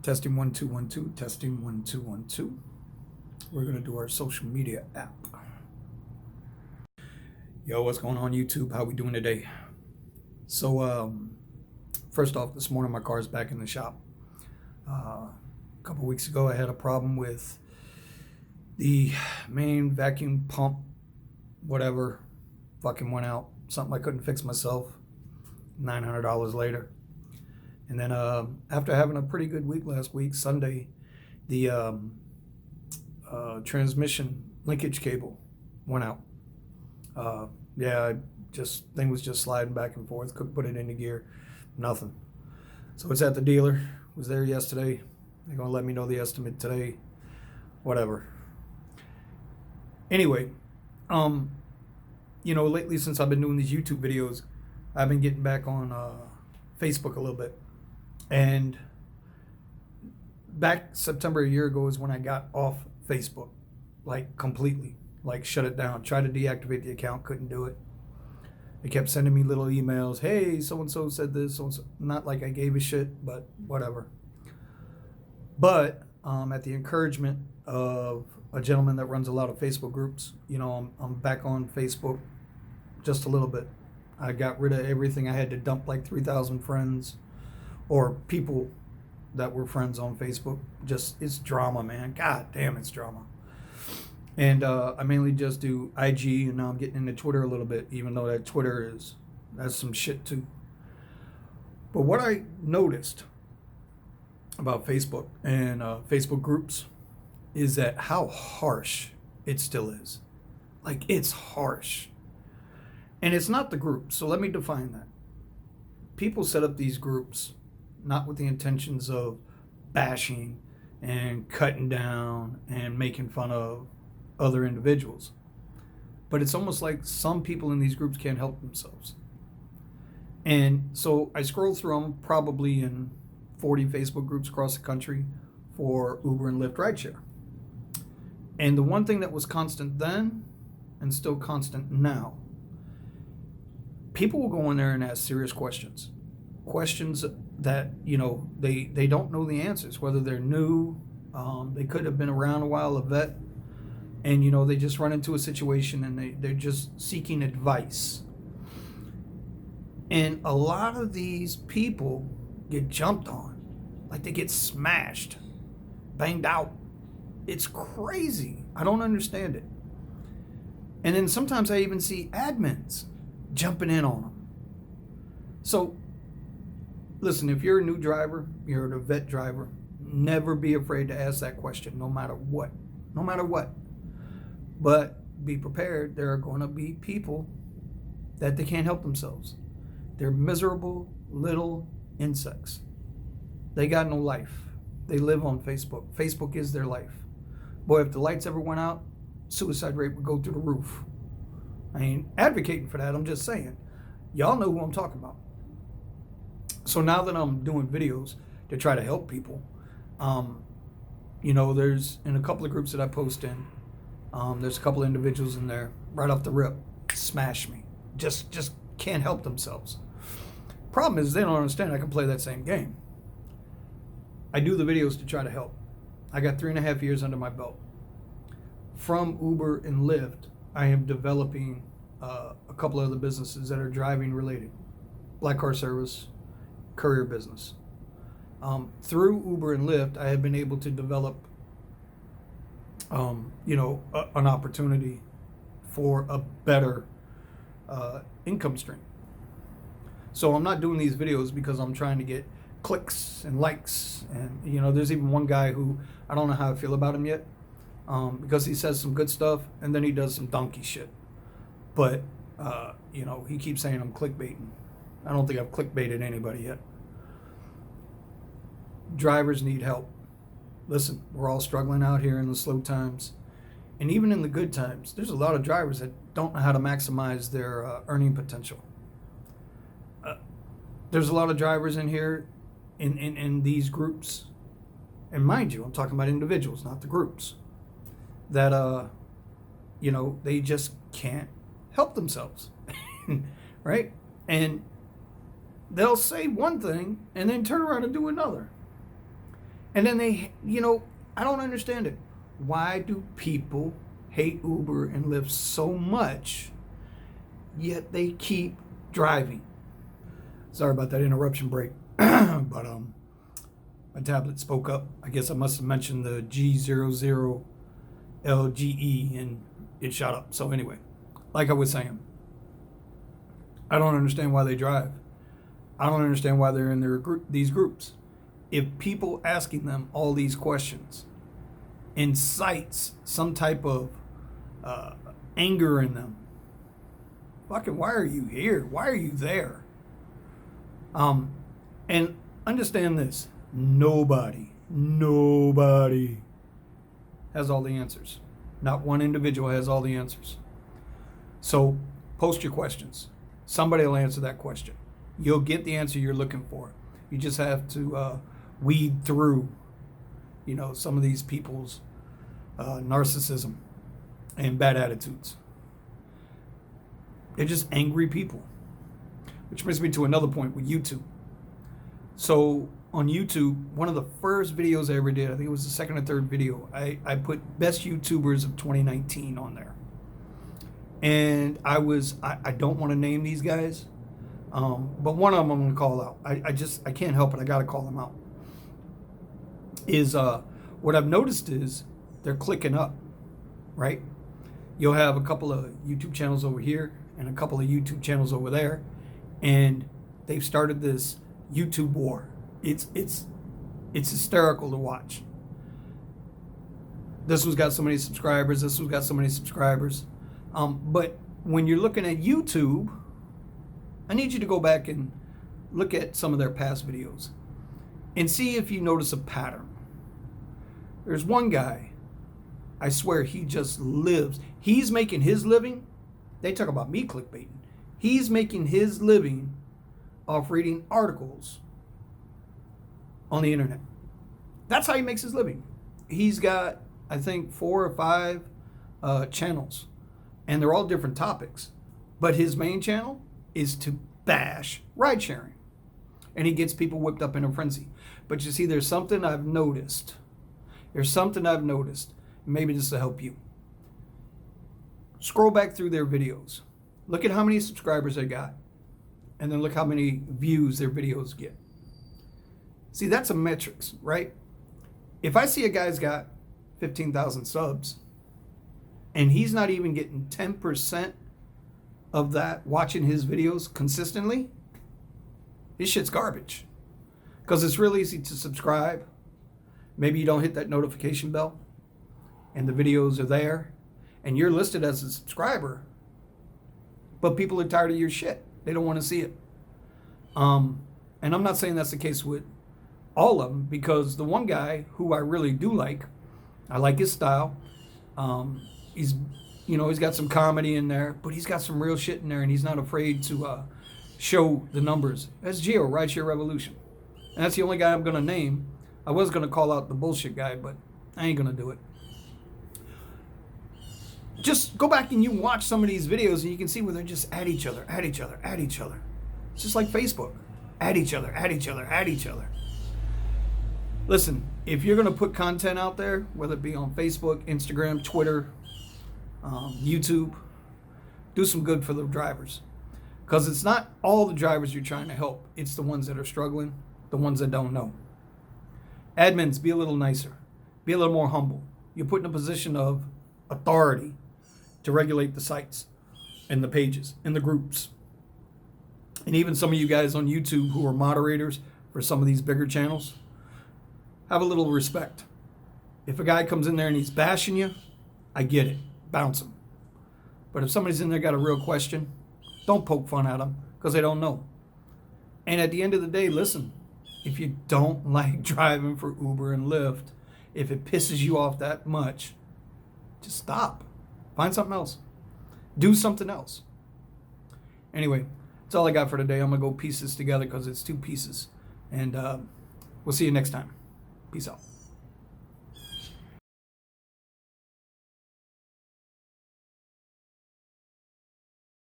Testing 1 2 1 2. Testing 1 2 1 2. We're gonna do our social media app. Yo, what's going on YouTube? How we doing today? So, first off, this morning my car is back in the shop. A couple weeks ago, I had a problem with the main vacuum pump, whatever, fucking went out. Something I couldn't fix myself. $900 later. And then after having a pretty good week last week, Sunday, the transmission linkage cable went out. Thing was just sliding back and forth. Couldn't put it into gear. Nothing. So it's at the dealer. Was there yesterday. They're gonna let me know the estimate today. Whatever. Anyway, lately since I've been doing these YouTube videos, I've been getting back on Facebook a little bit. And back September a year ago is when I got off Facebook, like completely, like shut it down. Tried to deactivate the account, couldn't do it. They kept sending me little emails. Hey, so-and-so said this, so-and-so. Not like I gave a shit, but whatever. But at the encouragement of a gentleman that runs a lot of Facebook groups, I'm back on Facebook just a little bit. I got rid of everything. I had to dump like 3,000 friends or people that were friends on Facebook. Just, it's drama, man. God damn, it's drama. And I mainly just do IG, and now I'm getting into Twitter a little bit, even though that Twitter that's some shit too. But what I noticed about Facebook and Facebook groups is that how harsh it still is. Like, it's harsh. And it's not the group. So let me define that. People set up these groups not with the intentions of bashing and cutting down and making fun of other individuals. But it's almost like some people in these groups can't help themselves. And so I scroll through them, probably in 40 Facebook groups across the country for Uber and Lyft rideshare. And the one thing that was constant then and still constant now, people will go in there and ask serious questions that they don't know the answers, whether they're new, they could have been around a while, a vet, and they just run into a situation and they're just seeking advice. And a lot of these people get jumped on, like they get smashed, banged out. It's crazy. I don't understand it. And then sometimes I even see admins jumping in on them. So listen, if you're a new driver, you're a vet driver, never be afraid to ask that question, no matter what. No matter what. But be prepared. There are going to be people that they can't help themselves. They're miserable little insects. They got no life. They live on Facebook. Facebook is their life. Boy, if the lights ever went out, suicide rate would go through the roof. I ain't advocating for that. I'm just saying. Y'all know who I'm talking about. So now that I'm doing videos to try to help people, there's in a couple of groups that I post in, there's a couple of individuals in there right off the rip, smash me. Just can't help themselves. Problem is they don't understand I can play that same game. I do the videos to try to help. I got 3.5 years under my belt. From Uber and Lyft, I am developing a couple of other businesses that are driving related. Black car service, courier business. Through Uber and Lyft, I have been able to develop, an opportunity for a better income stream. So I'm not doing these videos because I'm trying to get clicks and likes. And, there's even one guy who, I don't know how I feel about him yet, because he says some good stuff and then he does some donkey shit. But, he keeps saying I'm clickbaiting. I don't think I've clickbaited anybody yet. Drivers need help. Listen, we're all struggling out here in the slow times. And even in the good times, there's a lot of drivers that don't know how to maximize their earning potential. There's a lot of drivers in here in these groups. And mind you, I'm talking about individuals, not the groups. That, they just can't help themselves. Right? And they'll say one thing and then turn around and do another. And then I don't understand it. Why do people hate Uber and Lyft so much, yet they keep driving? Sorry about that interruption break. But my tablet spoke up. I guess I must have mentioned the G00LGE and it shot up. So anyway, like I was saying, I don't understand why they drive. I don't understand why they're in these groups. If people asking them all these questions incites some type of anger in them, fucking, why are you here? Why are you there? And understand this: nobody has all the answers. Not one individual has all the answers. So post your questions. Somebody will answer that question. You'll get the answer you're looking for. You just have to weed through, some of these people's narcissism and bad attitudes. They're just angry people. Which brings me to another point with YouTube. So on YouTube, one of the first videos I ever did, I think it was the second or third video, I put best YouTubers of 2019 on there. And I don't want to name these guys, but one of them I'm going to call out. I can't help it. I got to call them out. What I've noticed is they're clicking up, right? You'll have a couple of YouTube channels over here and a couple of YouTube channels over there, and they've started this YouTube war. It's hysterical to watch. This one's got so many subscribers. This one's got so many subscribers. But when you're looking at YouTube, I need you to go back and look at some of their past videos and see if you notice a pattern. There's one guy, I swear he just lives. He's making his living. They talk about me clickbaiting. He's making his living off reading articles on the internet. That's how he makes his living. He's got, I think, 4 or 5 channels, and they're all different topics. But his main channel is to bash ride sharing, and he gets people whipped up in a frenzy. But you see, there's something I've noticed. Maybe this will help you. Scroll back through their videos. Look at how many subscribers they got, and then look how many views their videos get. See, that's a metrics, right? If I see a guy's got 15,000 subs, and he's not even getting 10% of that watching his videos consistently, his shit's garbage. Because it's real easy to subscribe. Maybe you don't hit that notification bell, and the videos are there, and you're listed as a subscriber, but people are tired of your shit. They don't want to see it. And I'm not saying that's the case with all of them, because the one guy who I really do like, I like his style. He's got some comedy in there, but he's got some real shit in there, and he's not afraid to show the numbers. That's Gio, Rideshare Revolution. And that's the only guy I'm going to name. I was going to call out the bullshit guy, but I ain't going to do it. Just go back and you watch some of these videos, and you can see where they're just at each other. It's just like Facebook. At each other. Listen, if you're going to put content out there, whether it be on Facebook, Instagram, Twitter, YouTube, do some good for the drivers. Because it's not all the drivers you're trying to help. It's the ones that are struggling, the ones that don't know. Admins, be a little nicer. Be a little more humble. You're put in a position of authority to regulate the sites and the pages and the groups. And even some of you guys on YouTube who are moderators for some of these bigger channels, have a little respect. If a guy comes in there and he's bashing you, I get it. Bounce him. But if somebody's in there got a real question, don't poke fun at them because they don't know. And at the end of the day, listen, if you don't like driving for Uber and Lyft, if it pisses you off that much, just stop. Find something else. Do something else. Anyway, that's all I got for today. I'm going to go piece this together because it's 2 pieces. And we'll see you next time. Peace out.